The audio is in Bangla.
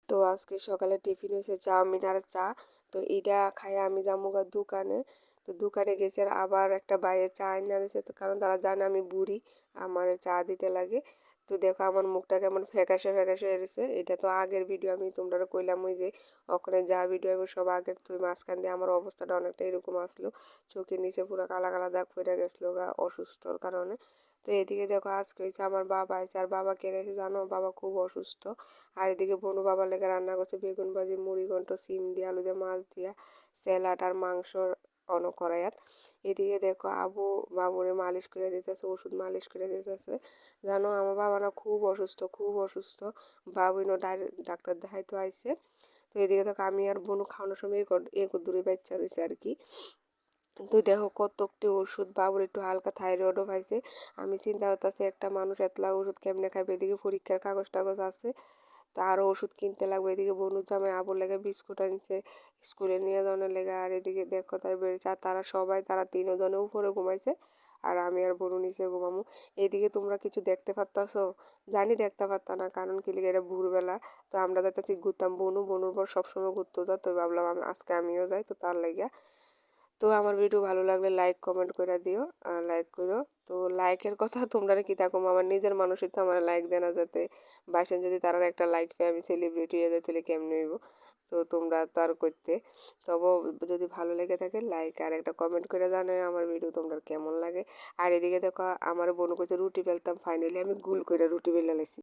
তো আজকে সকালে টিফিন হয়েছে চাউমিন আর চা। তো এইটা খাইয়া আমি যাবো গা দোকানে। তো দোকানে গেছে আর আবার একটা বাইরে চা এনে দিয়েছে, তো কারণ তারা জানে আমি বুড়ি, আমার চা দিতে লাগে। তো দেখো আমার মুখটা কেমন ফ্যাকাশে ফ্যাকাশে হয়ে গেছে। এটা তো আগের ভিডিও, আমি তোমরা কইলাম ওই যে ওখানে যা ভিডিও হবে সব আগের। তুই মাঝখান দিয়ে আমার অবস্থাটা অনেকটা এরকম আসলো, চোখের নিচে পুরো কালা কালা দাগ পড়ে গেছিলো গা অসুস্থর কারণে। তো এদিকে দেখো আজকে হয়েছে আমার বাবা আছে, আর বাবা কে রেখে জানো, বাবা খুব অসুস্থ। আর এদিকে বনু বাবার লেগে রান্না করছে বেগুন ভাজি, মুড়ি ঘন্ট, সিম দিয়ে, আলু দিয়ে, মাছ দিয়া, স্যালাড আর মাংসর করাইয়াত। এদিকে দেখো আবু বাবুরে মালিশ করে দিতেছে, ওষুধ মালিশ করে দিতেছে। জানো আমার বাবা না খুব অসুস্থ, খুব অসুস্থ। বাবুইনও ডাক্তার দেখাইতে আইছে। তো এদিকে দেখো আমি আর বনু খাওয়ানোর সময় দূরে বাচ্চা রয়েছে আর কি। তো দেখো কতকটি ওষুধ, বাবুর একটু হালকা থাইরয়েডও পাইছে। আমি চিন্তা করতেছি একটা মানুষ এতলা ওষুধ কেমনে খাইবে। এদিকে পরীক্ষার কাগজ টাগজ আছে, তো আরও ওষুধ কিনতে লাগবে। এদিকে বনুর জামাই আবুর লেগে বিস্কুট আনছে স্কুলে নিয়ে যাওয়ার লেগে। আর এদিকে দেখো তাই বেড়েছে, আর তারা তিনজনে উপরে ঘুমাইছে, আর আমি আর বনু নিচে ঘুমামু। এইদিকে তোমরা কিছু দেখতে পারতাছো? জানি দেখতে পারতা না, কারণ কি লিগে এটা ভোরবেলা। তো আমরা দেখতেছি ঘুরতাম, বনুর পর সবসময় ঘুরতে যা, তো ভাবলাম আজকে আমিও যাই, তো তার লেগে। তো আমার ভিডিও ভালো লাগলে লাইক কমেন্ট করে দিও, আর লাইক করো। তো লাইকের কথা তোমরা কি থাকো, আমার নিজের মানুষই তো আমার লাইক দেয় না, যাতে বাইসেন যদি তারা একটা লাইক পেয়ে আমি সেলিব্রিটি হয়ে যাই, তাহলে কেমন হইব। তো তোমরা তো আর করতে, তবু যদি ভালো লেগে থাকে লাইক আর একটা কমেন্ট করে জানাও আমার ভিডিও তোমরা কেমন লাগে। আর এদিকে দেখো আমার বোন করছে রুটি বেলতাম, ফাইনালি আমি গুল করে রুটি বেলে লাইছি।